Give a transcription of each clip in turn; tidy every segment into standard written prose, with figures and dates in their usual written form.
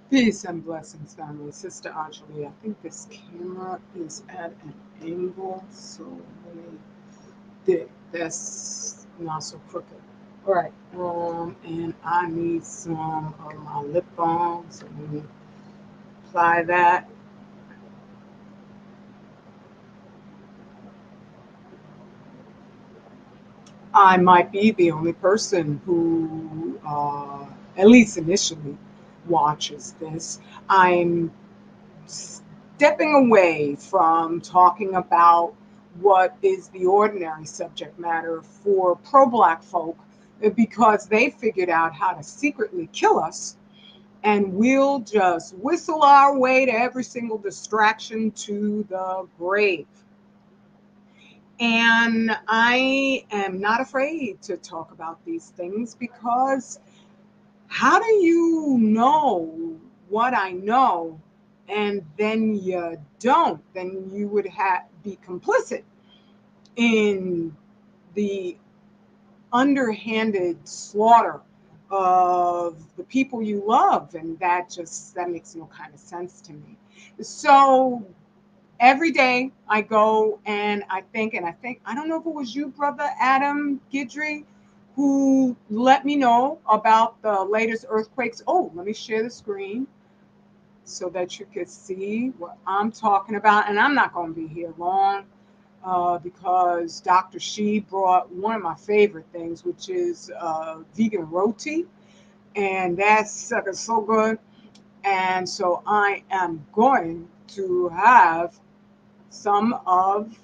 Peace and blessings, family. Sister Anjali, I think this camera is at an angle, so let me that's not so crooked. All right, and I need some of my lip balm, so let me apply that. I might be the only person who, at least initially, watches this. I'm stepping away from talking about what is the ordinary subject matter for pro black folk because they figured out how to secretly kill us, and we'll just whistle our way to every single distraction to the grave. And I am not afraid to talk about these things because how do you know what I know and then you don't? Then you would be complicit in the underhanded slaughter of the people you love, and that makes no kind of sense to me. So every day I go and I think I don't know if it was you, brother Adam Guidry, who let me know about the latest earthquakes. Oh, let me share the screen so that you could see what I'm talking about. And I'm not going to be here long because Dr. She brought one of my favorite things, which is vegan roti. And that's so good. And so I am going to have some of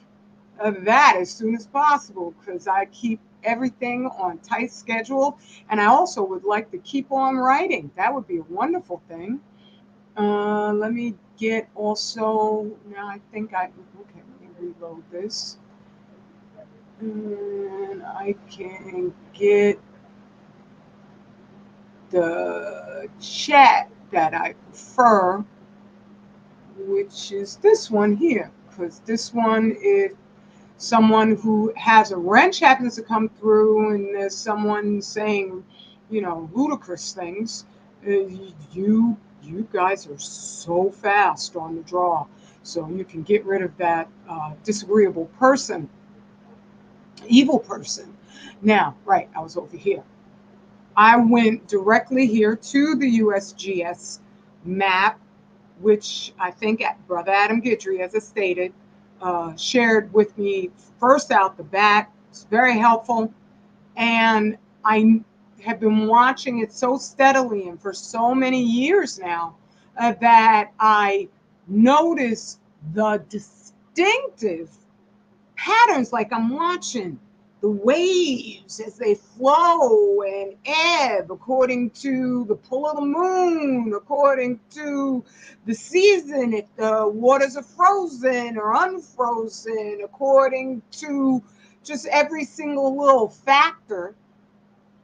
that as soon as possible because I keep everything on tight schedule. And I also would like to keep on writing. That would be a wonderful thing. Let me get also, now I think okay, let me reload this. And I can get the chat that I prefer, which is this one here, because this one is someone who has a wrench happens to come through and there's someone saying, ludicrous things. You guys are so fast on the draw, so you can get rid of that disagreeable person, evil person. Now, right, I was over here. I went directly here to the USGS map, which I think Brother Adam Guidry, as I stated, shared with me first out the bat. It's very helpful. And I have been watching it so steadily and for so many years now that I notice the distinctive patterns, like I'm watching the waves as they flow and ebb according to the pull of the moon, according to the season, if the waters are frozen or unfrozen, according to just every single little factor,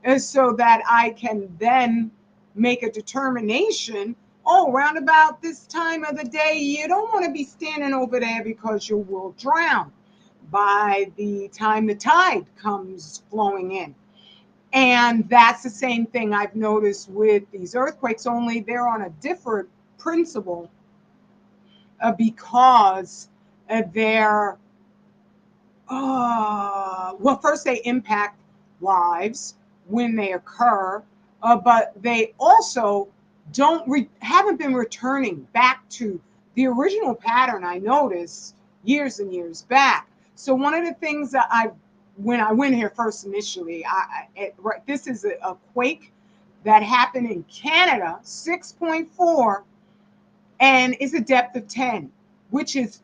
and so that I can then make a determination. Oh, round about this time of the day, you don't want to be standing over there because you will drown by the time the tide comes flowing in. And that's the same thing I've noticed with these earthquakes, only they're on a different principle because they're, well, first they impact lives when they occur, but they also haven't been returning back to the original pattern I noticed years and years back. So one of the things that when I went here first initially, this is a quake that happened in Canada, 6.4, and is a depth of 10, which is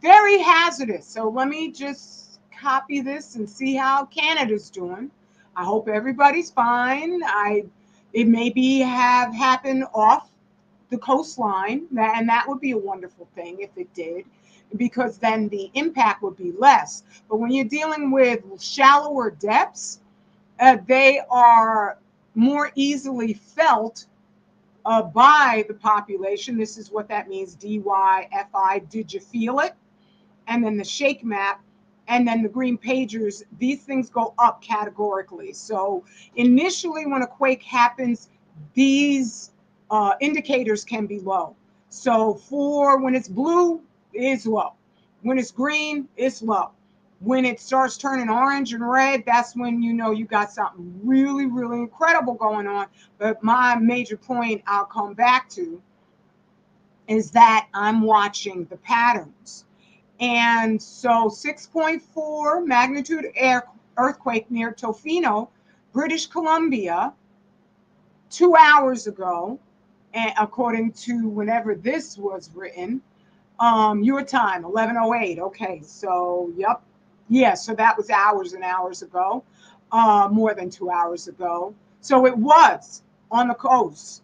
very hazardous. So let me just copy this and see how Canada's doing. I hope everybody's fine. It maybe have happened off the coastline, and that would be a wonderful thing if it did, because then the impact would be less. But when you're dealing with shallower depths, they are more easily felt by the population. This is what that means, DYFI, did you feel it? And then the shake map, and then the green pagers, these things go up categorically. So initially when a quake happens, these indicators can be low. So for when it's blue, it's low. When it's green, it's low. When it starts turning orange and red, that's when you know you got something really, really incredible going on. But my major point I'll come back to is that I'm watching the patterns. And so 6.4 magnitude earthquake near Tofino, British Columbia, 2 hours ago, and according to whenever this was written, your time, 11:08. Okay, so yep, yeah, so that was hours and hours ago, more than 2 hours ago. So it was on the coast.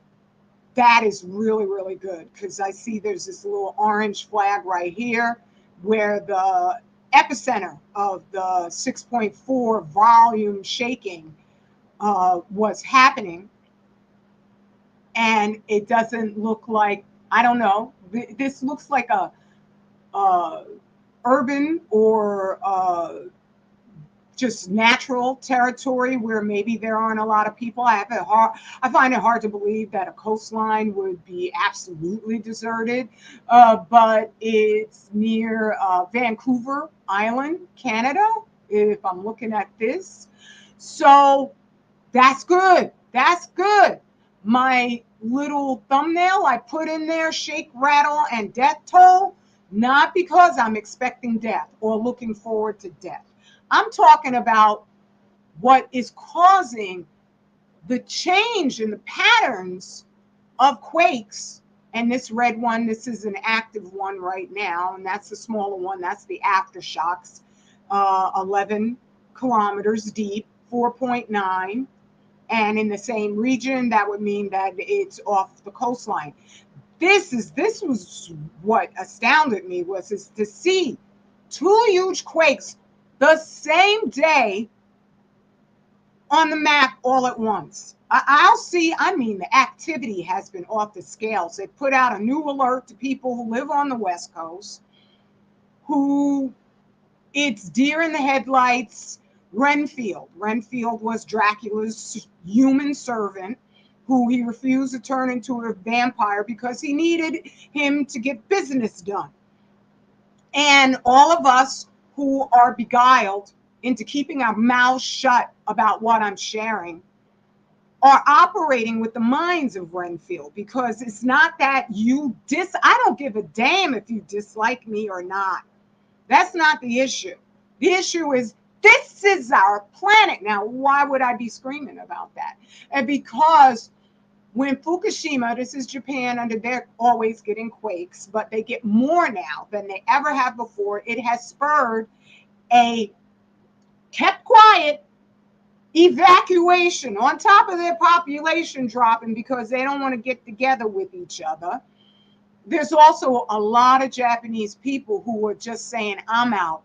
That is really, really good because I see there's this little orange flag right here where the epicenter of the 6.4 volume shaking was happening. And it doesn't look like, I don't know, this looks like a urban or just natural territory where maybe there aren't a lot of people. I find it hard to believe that a coastline would be absolutely deserted, but it's near Vancouver Island, Canada, if I'm looking at this. So that's good. That's good. My little thumbnail I put in there, shake, rattle, and death toll, not because I'm expecting death or looking forward to death. I'm talking about what is causing the change in the patterns of quakes. And this red one, this is an active one right now, and that's the smaller one. That's the aftershocks, 11 kilometers deep, 4.9. And in the same region, that would mean that it's off the coastline. This was what astounded me was to see two huge quakes the same day on the map all at once. I'll see, I mean, the activity has been off the scales. They put out a new alert to people who live on the West Coast, who it's deer in the headlights. Renfield was Dracula's human servant who he refused to turn into a vampire because he needed him to get business done. And all of us who are beguiled into keeping our mouths shut about what I'm sharing are operating with the minds of Renfield, because it's not that I don't give a damn if you dislike me or not. That's not the issue. The issue is this is our planet. Now, why would I be screaming about that? And because when Fukushima, this is Japan, they're always getting quakes, but they get more now than they ever have before. It has spurred a kept quiet evacuation on top of their population dropping because they don't want to get together with each other. There's also a lot of Japanese people who are just saying, I'm out,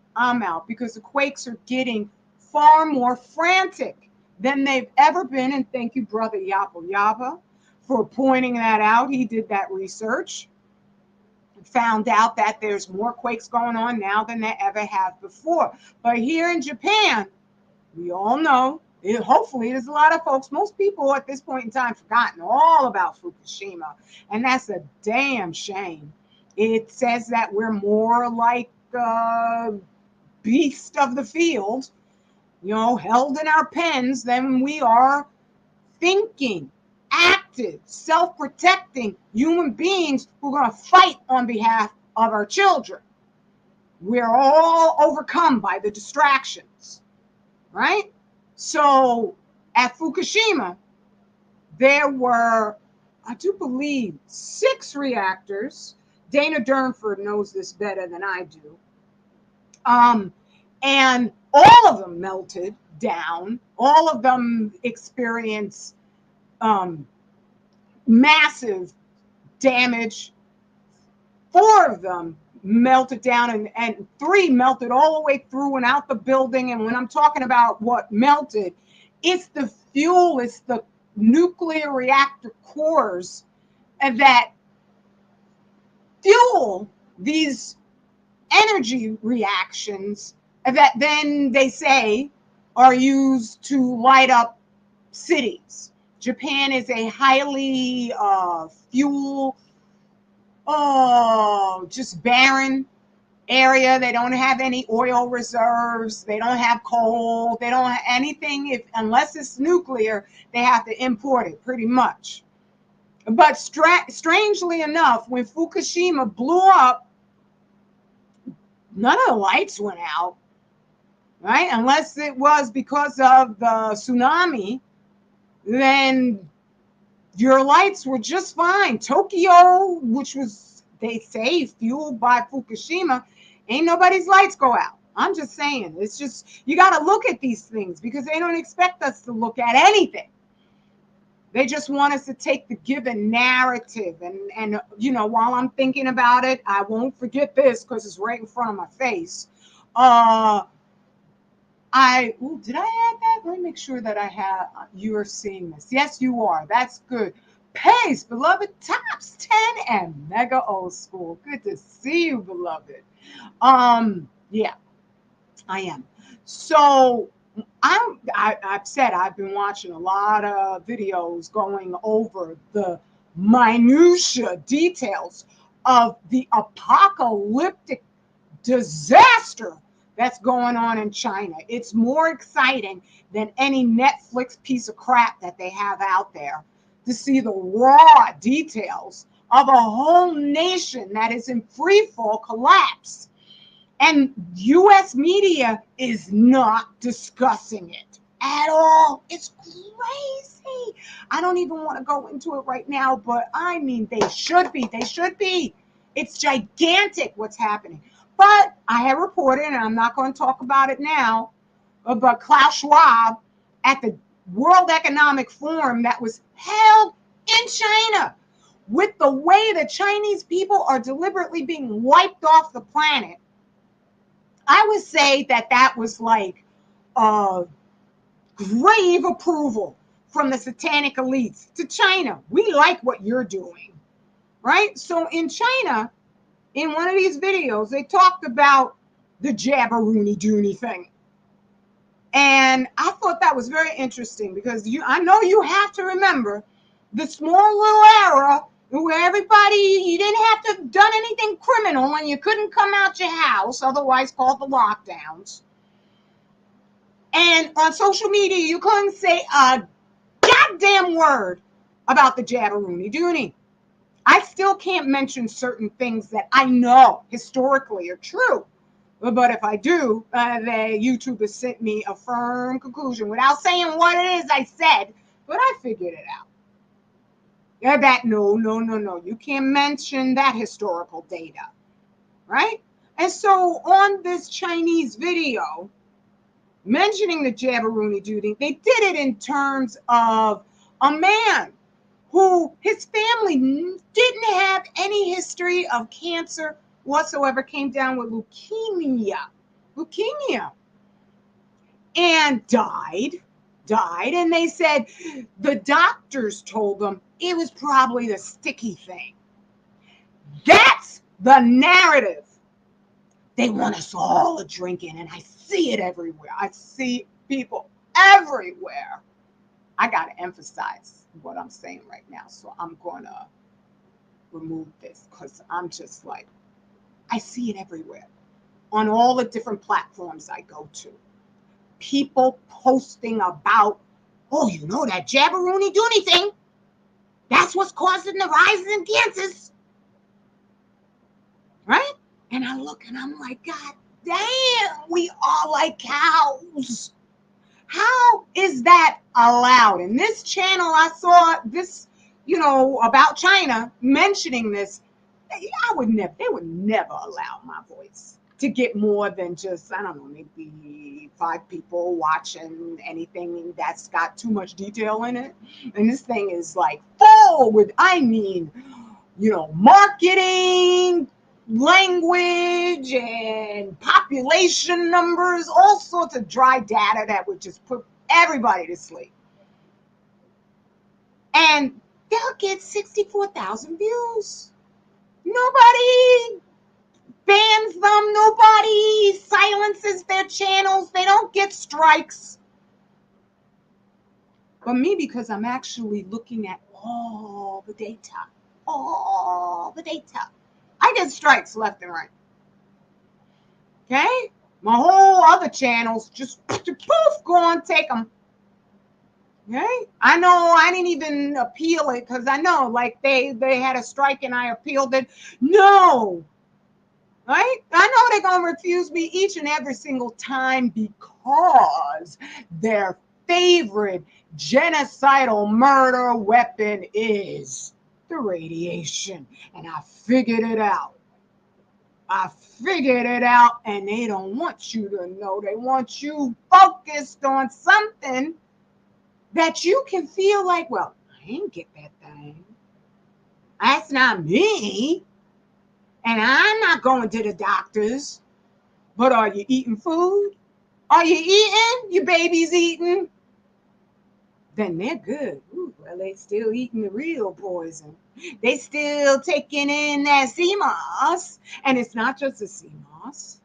because the quakes are getting far more frantic than they've ever been. And thank you, Brother Yapa, for pointing that out. He did that research, found out that there's more quakes going on now than they ever have before. But here in Japan, we all know, hopefully there's a lot of folks, most people at this point in time, forgotten all about Fukushima, and that's a damn shame. It says that we're more like beast of the field, held in our pens, than we are thinking, active, self-protecting human beings who are going to fight on behalf of our children. We're all overcome by the distractions, right? So at Fukushima, there were, I do believe, 6 reactors. Dana Durnford knows this better than I do. And all of them melted down. All of them experienced massive damage. 4 of them melted down, and 3 melted all the way through and out the building. And when I'm talking about what melted, it's the fuel, it's the nuclear reactor cores that fuel these energy reactions that then they say are used to light up cities Japan is a highly fuel, just barren area. They don't have any oil reserves. They don't have coal. They don't have anything. Unless it's nuclear, they have to import it pretty much. But strangely enough, when Fukushima blew up, none of the lights went out, right? Unless it was because of the tsunami, then your lights were just fine. Tokyo, which was, they say, fueled by Fukushima, ain't nobody's lights go out. I'm just saying, it's just, you got to look at these things because they don't expect us to look at anything. They just want us to take the given narrative. And you know, while I'm thinking about it, I won't forget this because it's right in front of my face. Did I add that? Let me make sure that I have, you are seeing this. Yes, you are. That's good. Pace, beloved, tops 10 and mega old school. Good to see you, beloved. Yeah, I am. So I've said I've been watching a lot of videos going over the minutia details of the apocalyptic disaster that's going on in China. It's more exciting than any Netflix piece of crap that they have out there to see the raw details of a whole nation that is in free fall collapse. And US media is not discussing it at all. It's crazy. I don't even want to go into it right now, but I mean, they should be. They should be. It's gigantic what's happening. But I have reported, and I'm not going to talk about it now, but Klaus Schwab at the World Economic Forum that was held in China, with the way the Chinese people are deliberately being wiped off the planet, I would say that was like grave approval from the satanic elites to China. We like what you're doing, right? So in China, in one of these videos, they talked about the jabberoonie dooney thing. And I thought that was very interesting because I know you have to remember the small little era where everybody, you didn't have to have done anything criminal and you couldn't come out your house, otherwise called the lockdowns. And on social media, you couldn't say a goddamn word about the jabberoonie dooney. I still can't mention certain things that I know historically are true. But if I do, the YouTube has sent me a firm conclusion without saying what it is I said, but I figured it out. That no, you can't mention that historical data, right? And so on this Chinese video, mentioning the jabberoonie dooney, they did it in terms of a man who his family didn't have any history of cancer whatsoever, came down with leukemia, and died. And they said the doctors told them it was probably the sticky thing. That's the narrative they want us all drinking, and I see it everywhere. I see people everywhere. I got to emphasize what I'm saying right now, so I'm going to remove this because I'm just like, I see it everywhere on all the different platforms I go to. People posting about, oh, you know that jabberoonie dooney thing? That's what's causing the rise in cancers. Right? And I look and I'm like, God damn, we are like cows. How is that allowed? In this channel, I saw this, about China mentioning this. They would never allow my voice to get more than just, I don't know, maybe 5 people watching anything that's got too much detail in it. And this thing is like full with, marketing, language, and population numbers, all sorts of dry data that would just put everybody to sleep. And they'll get 64,000 views. Nobody bans them. Nobody silences their channels. They don't get strikes. But me, because I'm actually looking at all the data, all the data. I get strikes left and right. Okay? My whole other channels just poof, go on, take them. Okay? I know I didn't even appeal it because I know like they had a strike and I appealed it. No. Right? I know they're going to refuse me each and every single time because their favorite genocidal murder weapon is the radiation. And I figured it out. I figured it out, and they don't want you to know. They want you focused on something that you can feel like, well, I ain't get that thing. That's not me. And I'm not going to the doctors. But are you eating food? Are you eating? Your baby's eating? Then they're good. Ooh, well, they still eating the real poison. They still taking in that sea moss. And it's not just the sea moss.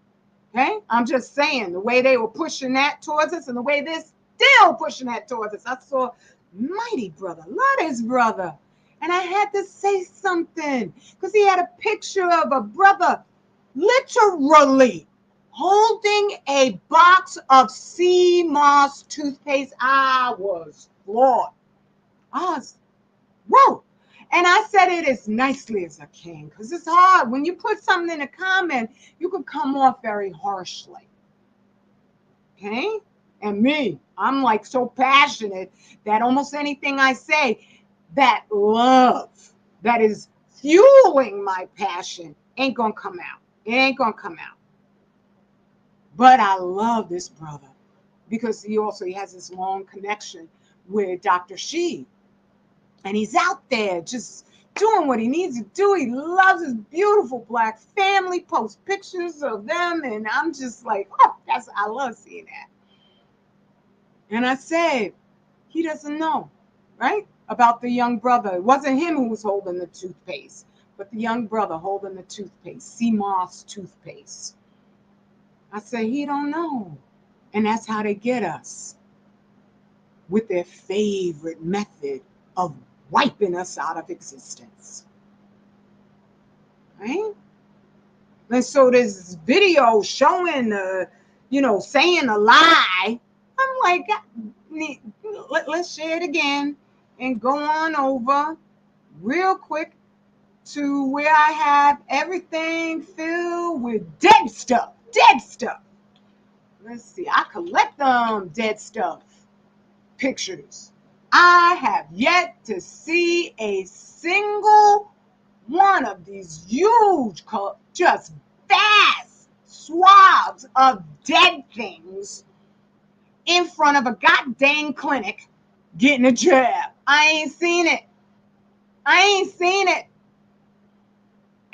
Okay? I'm just saying the way they were pushing that towards us and the way they're still pushing that towards us. I saw Mighty Brother, love his brother. And I had to say something because he had a picture of a brother literally holding a box of sea moss toothpaste. I was floored. I was, whoa. And I said it as nicely as I can because it's hard. When you put something in a comment, you can come off very harshly. Okay? And me, I'm like so passionate that almost anything I say, that love that is fueling my passion ain't going to come out. It ain't going to come out. But I love this brother because he has this long connection with Dr. She. And he's out there just doing what he needs to do. He loves his beautiful black family, posts pictures of them. And I'm just like, oh, I love seeing that. And I said, he doesn't know, right? About the young brother. It wasn't him who was holding the toothpaste, but the young brother holding the toothpaste, sea moss toothpaste. I said, he don't know. And that's how they get us, with their favorite method of wiping us out of existence. Right? And so this video showing, saying a lie, I'm like, let's share it again and go on over real quick to where I have everything filled with dead stuff. Dead stuff. Let's see. I collect dead stuff pictures. I have yet to see a single one of these huge, just vast swabs of dead things in front of a goddamn clinic getting a jab. I ain't seen it. I ain't seen it.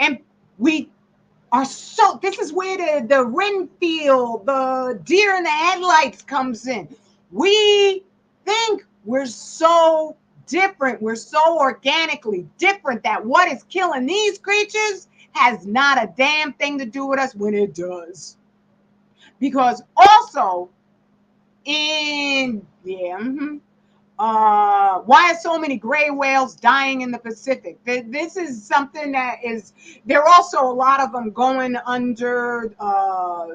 And we are this is where the Renfield, the deer in the headlights comes in. We think we're so different. We're so organically different that what is killing these creatures has not a damn thing to do with us when it does. Because also why are so many gray whales dying in the Pacific? This is something that is, there are also a lot of them going under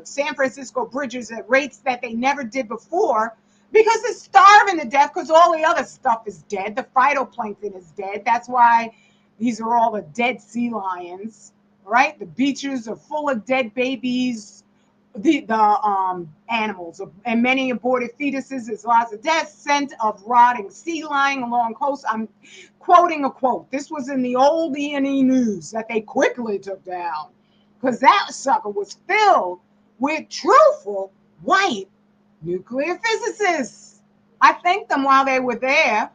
San Francisco bridges at rates that they never did before because it's starving to death because all the other stuff is dead. The phytoplankton is dead. That's why these are all the dead sea lions, right? The beaches are full of dead babies, the animals, and many aborted fetuses. There's lots of death, scent of rotting sea lion along coast. I'm quoting a quote. This was in the old E&E News that they quickly took down because that sucker was filled with truthful white nuclear physicists. I thanked them while they were there.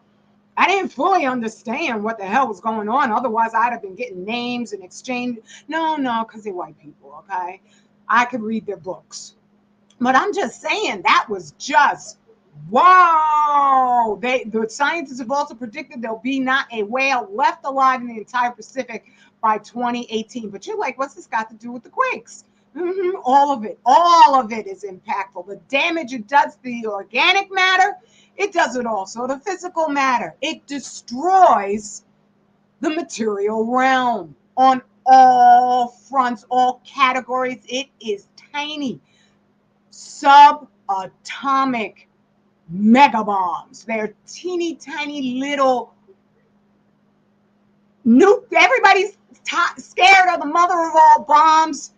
I didn't fully understand what the hell was going on. Otherwise, I'd have been getting names and exchange. No, because they're white people, okay? I could read their books. But I'm just saying that was just, wow. The scientists have also predicted there'll be not a whale left alive in the entire Pacific by 2018. But you're like, what's this got to do with the quakes? All of it is impactful. The damage it does to the organic matter, it does it also the physical matter. It destroys the material realm on all fronts, all categories. It is tiny, subatomic megabombs. They're teeny tiny little nuke. Everybody's scared of the mother of all bombs.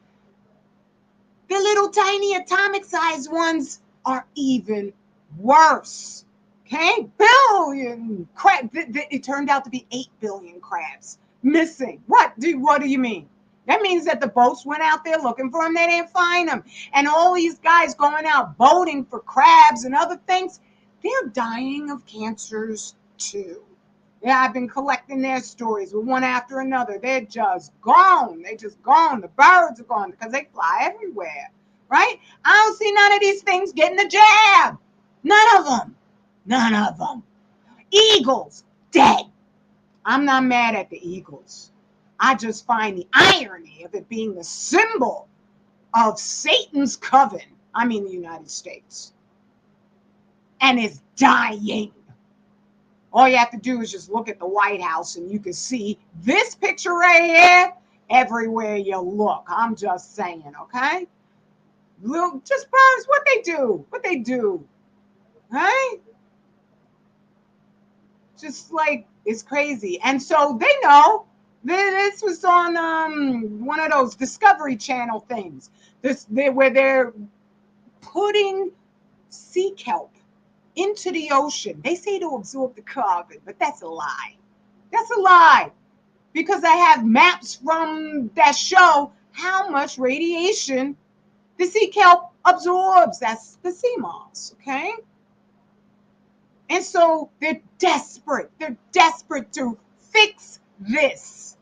The little tiny atomic sized ones are even worse. Okay, billion crab. It turned out to be 8 billion crabs missing. What do you mean? That means that the boats went out there looking for them. They didn't find them. And all these guys going out boating for crabs and other things, they're dying of cancers too. Yeah, I've been collecting their stories one after another. They're just gone. They just gone. The birds are gone because they fly everywhere, right? I don't see none of these things getting the jab. None of them. None of them. Eagles, dead. I'm not mad at the Eagles. I just find the irony of it being the symbol of Satan's coven. I mean, the United States. And it's dying. All you have to do is just look at the White House and you can see this picture right here everywhere you look. I'm just saying, okay? Look, just birds, what they do, right? Just like, it's crazy. And so they know. This was on one of those Discovery Channel things. Where they're putting sea kelp into the ocean. They say to absorb the carbon, but that's a lie. That's a lie. Because I have maps from that show how much radiation the sea kelp absorbs. That's the sea moss, okay? And so they're desperate. They're desperate to fix this.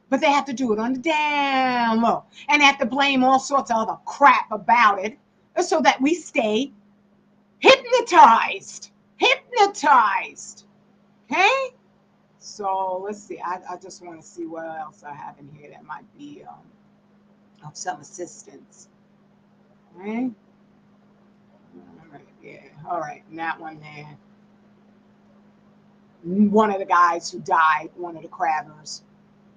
But they have to do it on the down low. And they have to blame all sorts of other crap about it so that we stay hypnotized. Hypnotized. Okay? So let's see. I just want to see what else I have in here that might be of some assistance. Okay? All right, yeah. All right, and that one there. One of the guys who died, one of the crabbers.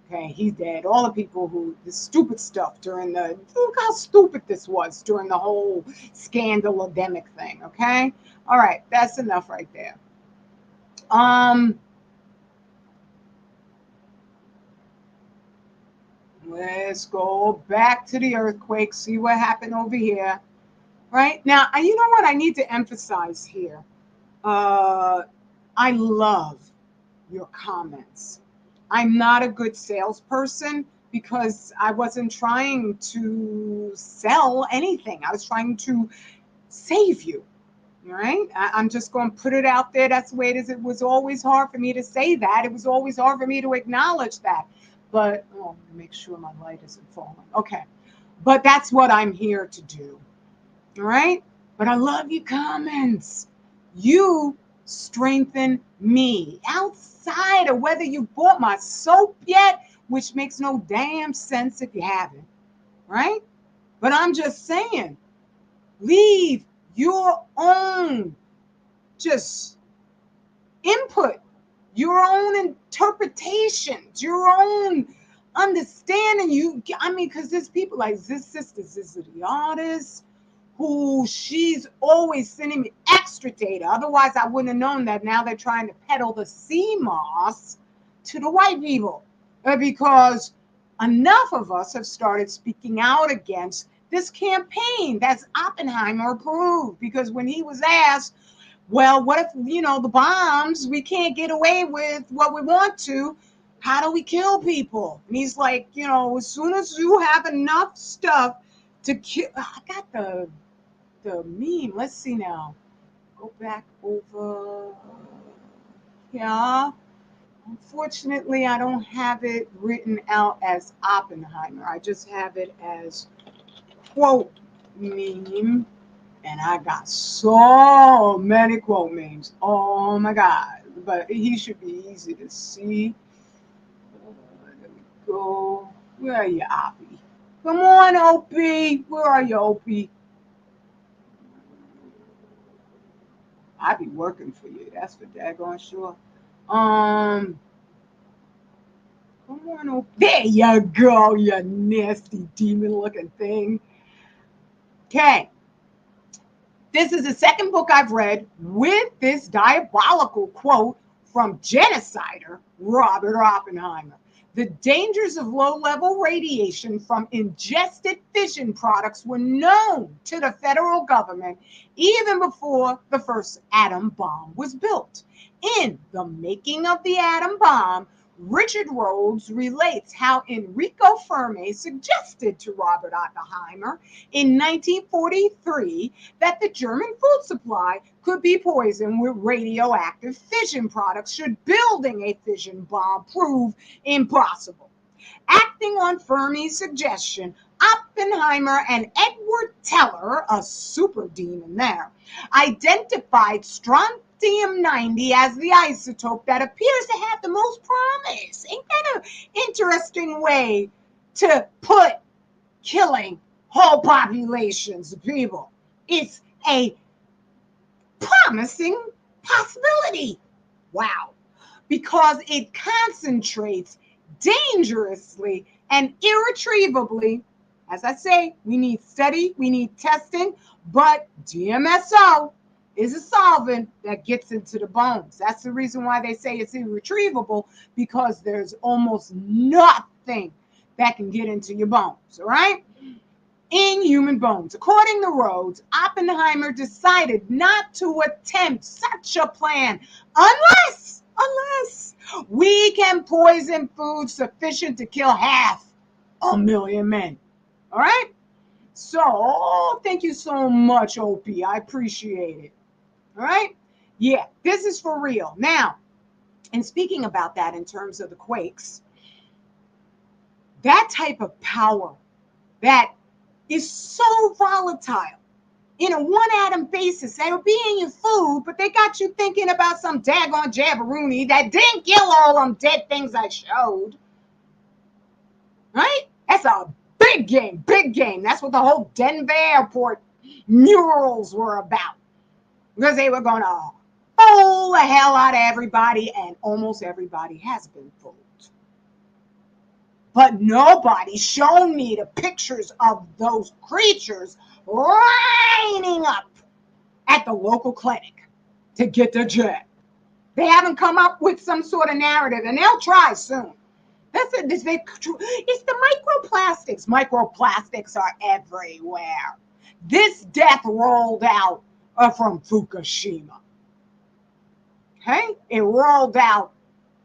Okay, he's dead. All the people who, the stupid stuff during look how stupid this was during the whole scandal-ademic thing, okay? All right, that's enough right there. Let's go back to the earthquake, see what happened over here. Right? Now, you know what I need to emphasize here? I love your comments. I'm not a good salesperson because I wasn't trying to sell anything. I was trying to save you. All right? I'm just going to put it out there. That's the way it is. It was always hard for me to say that. It was always hard for me to acknowledge that. But, make sure my light isn't falling. Okay. But that's what I'm here to do. All right? But I love your comments. You strengthen me outside of whether you bought my soap yet, which makes no damn sense if you haven't. Right? But I'm just saying, leave your own just input, your own interpretations, your own understanding. Because there's people like this sister, the artist, who she's always sending me extra data. Otherwise, I wouldn't have known that. Now they're trying to peddle the sea moss to the white people because enough of us have started speaking out against this campaign that's Oppenheimer approved. Because when he was asked, well, what if, the bombs, we can't get away with what we want to, how do we kill people? And he's like, as soon as you have enough stuff to kill, I got the meme. Let's see now. Go back over. Yeah. Unfortunately, I don't have it written out as Oppenheimer. I just have it as quote meme. And I got so many quote memes. Oh my God. But he should be easy to see. There we go. Where are you, Oppie? Come on, Opie. Where are you, Opie? I be working for you. That's for daggone sure. Um, Come on, Opie. There you go, you nasty demon-looking thing. Okay. This is the second book I've read with this diabolical quote from genocider Robert Oppenheimer. The dangers of low-level radiation from ingested fission products were known to the federal government even before the first atom bomb was built. In The Making of the Atom Bomb, Richard Rhodes relates how Enrico Fermi suggested to Robert Oppenheimer in 1943 that the German food supply could be poisoned with radioactive fission products should building a fission bomb prove impossible. Acting on Fermi's suggestion, Oppenheimer and Edward Teller, a super demon there, identified strontium 90 as the isotope that appears to have the most promise. Ain't that an interesting way to put killing whole populations of people? It's a promising possibility. Wow. Because it concentrates dangerously and irretrievably. As I say, we need study, we need testing, but DMSO is a solvent that gets into the bones. That's the reason why they say it's irretrievable, because there's almost nothing that can get into your bones, all right? In human bones. According to Rhodes, Oppenheimer decided not to attempt such a plan unless we can poison food sufficient to kill 500,000 men. All right? So, thank you so much, Opie. I appreciate it. All right? Yeah, this is for real. Now, and speaking about that in terms of the Quakes, that type of power that is so volatile in a one atom basis that'll be in your food, but they got you thinking about some daggone jabberoonie that didn't kill all them dead things I showed. Right? That's a big game, big game. That's what the whole Denver airport murals were about. Because they were going to fool the hell out of everybody, and almost everybody has been fooled. But nobody's shown me the pictures of those creatures lining up at the local clinic to get the jab. They haven't come up with some sort of narrative, and they'll try soon. That's it. It's the microplastics. Microplastics are everywhere. This death rolled out from Fukushima. Okay? It rolled out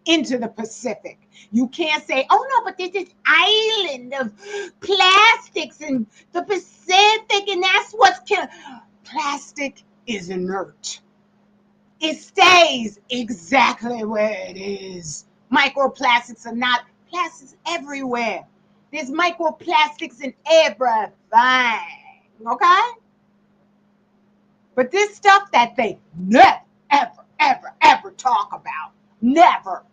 into the Pacific. You can't say, oh no, but there's this island of plastics in the Pacific, and that's what's killing. Plastic is inert. It stays exactly where it is. Microplastics are not plastics everywhere. There's microplastics in everything. Okay? But this stuff that they never, ever talk about, never,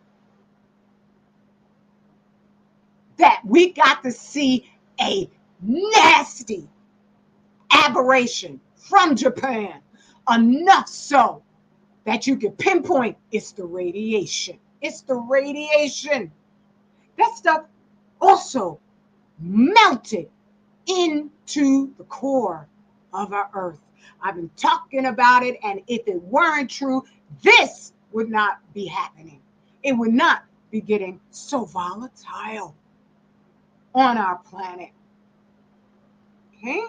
that we got to see a nasty aberration from Japan, enough so that you can pinpoint it's the radiation. It's the radiation. That stuff also melted into the core of our earth. I've been talking about it, and if it weren't true, this would not be happening. It would not be getting so volatile on our planet. Okay?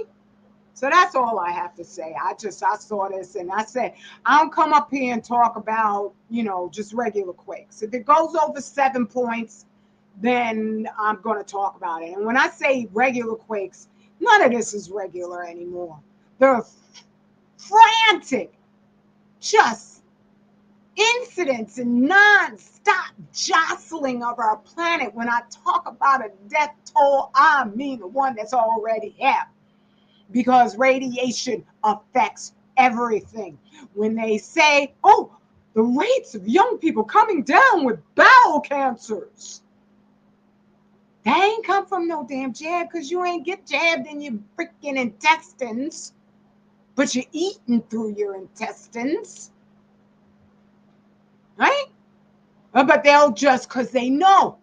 So that's all I have to say. I saw this and I said, I don't come up here and talk about, just regular quakes. If it goes over 7 points, then I'm going to talk about it. And when I say regular quakes, none of this is regular anymore. They're frantic, just incidents and non-stop jostling of our planet. When I talk about a death toll, I mean the one that's already here. Because radiation affects everything. When they say, oh, the rates of young people coming down with bowel cancers. That ain't come from no damn jab, because you ain't get jabbed in your freaking intestines, but you're eating through your intestines, right? But they'll just, because they know.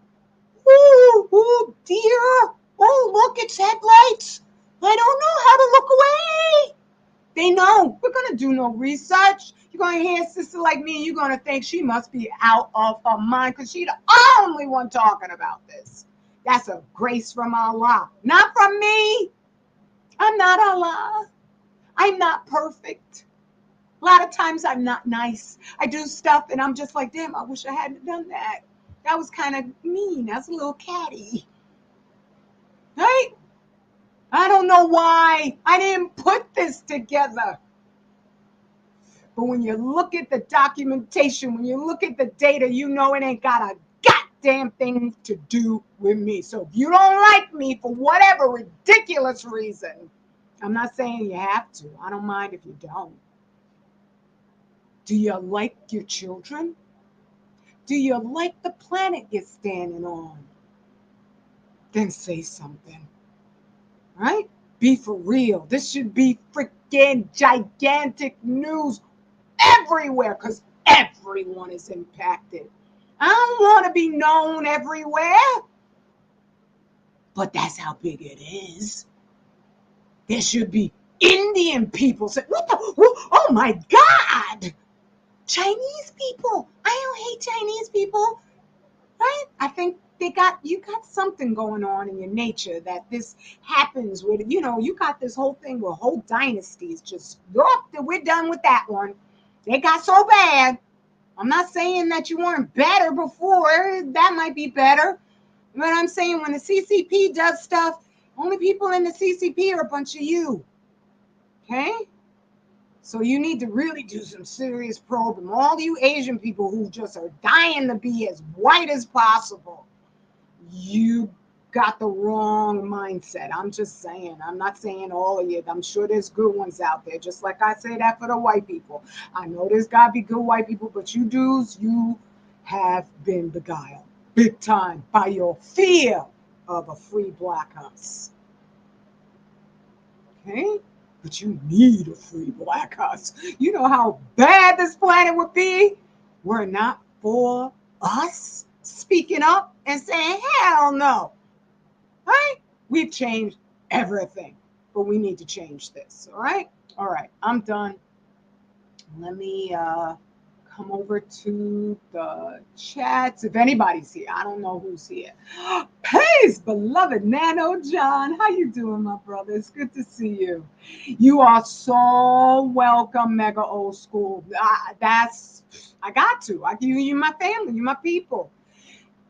Oh, dear. Oh, look, it's headlights. I don't know how to look away. They know. We're going to do no research. You're going to hear a sister like me, and you're going to think she must be out of her mind, because she's the only one talking about this. That's a grace from Allah, not from me. I'm not Allah. I'm not perfect. A lot of times I'm not nice. I do stuff and I'm just like, damn, I wish I hadn't done that. That was kind of mean. That's a little catty. Right? I don't know why. I didn't put this together. But when you look at the documentation, when you look at the data, you know it ain't got a goddamn thing to do with me. So if you don't like me for whatever ridiculous reason, I'm not saying you have to. I don't mind if you don't. Do you like your children? Do you like the planet you're standing on? Then say something, right? Be for real. This should be freaking gigantic news everywhere, because everyone is impacted. I don't want to be known everywhere, but that's how big it is. There should be Indian people say, what the, oh my God, Chinese people. I don't hate Chinese people, right? I think you got something going on in your nature that this happens with. You got this whole thing where whole dynasties just, we're done with that one. They got so bad. I'm not saying that you weren't better before. That might be better. But I'm saying when the CCP does stuff, only people in the CCP are a bunch of you. Okay? So you need to really do some serious probing. All you Asian people who just are dying to be as white as possible, you got the wrong mindset. I'm just saying. I'm not saying all of you. I'm sure there's good ones out there, just like I say that for the white people. I know there's got to be good white people, but you dudes, you have been beguiled big time by your fear of a free black us. Okay? But you need a free black us. You know how bad this planet would be were it not for us speaking up and saying, hell no. Right? We've changed everything, but we need to change this. All right? All right. I'm done. Let me come over to the chats. If anybody's here, I don't know who's here. Peace, beloved Nano John. How you doing, my brother? It's good to see you. You are so welcome, Mega Old School. I got to. You're my family. You're my people.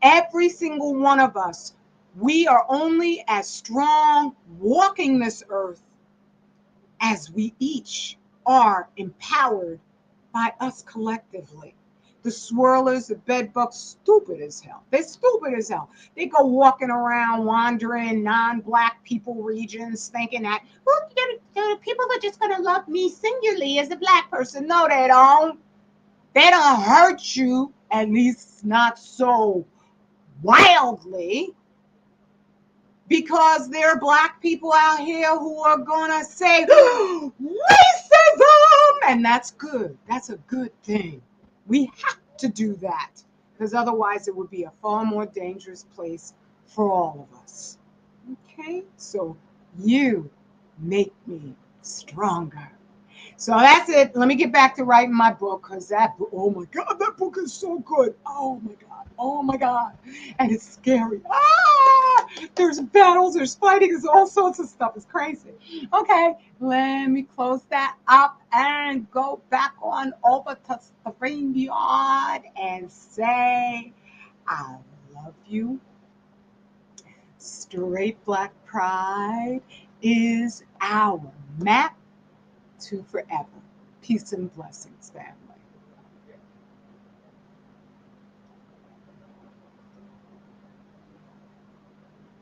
Every single one of us, we are only as strong walking this earth as we each are empowered by us collectively. The swirlers, the bedbugs, stupid as hell. They're stupid as hell. They go walking around, wandering non-black people regions, thinking that, well, people are just going to love me singularly as a black person. No, they don't. They don't hurt you, at least not so wildly, because there are black people out here who are gonna say racism, and that's good. That's a good thing. We have to do that, because otherwise it would be a far more dangerous place for all of us. Okay, so you make me stronger. So that's it. Let me get back to writing my book, because oh my God, that book is so good. Oh my God. Oh my God. And it's scary. There's battles, there's fighting, there's all sorts of stuff. It's crazy. Okay, let me close that up and go back on over to the yard and say, I love you. Straight Black Pride is our map to forever. Peace and blessings, family.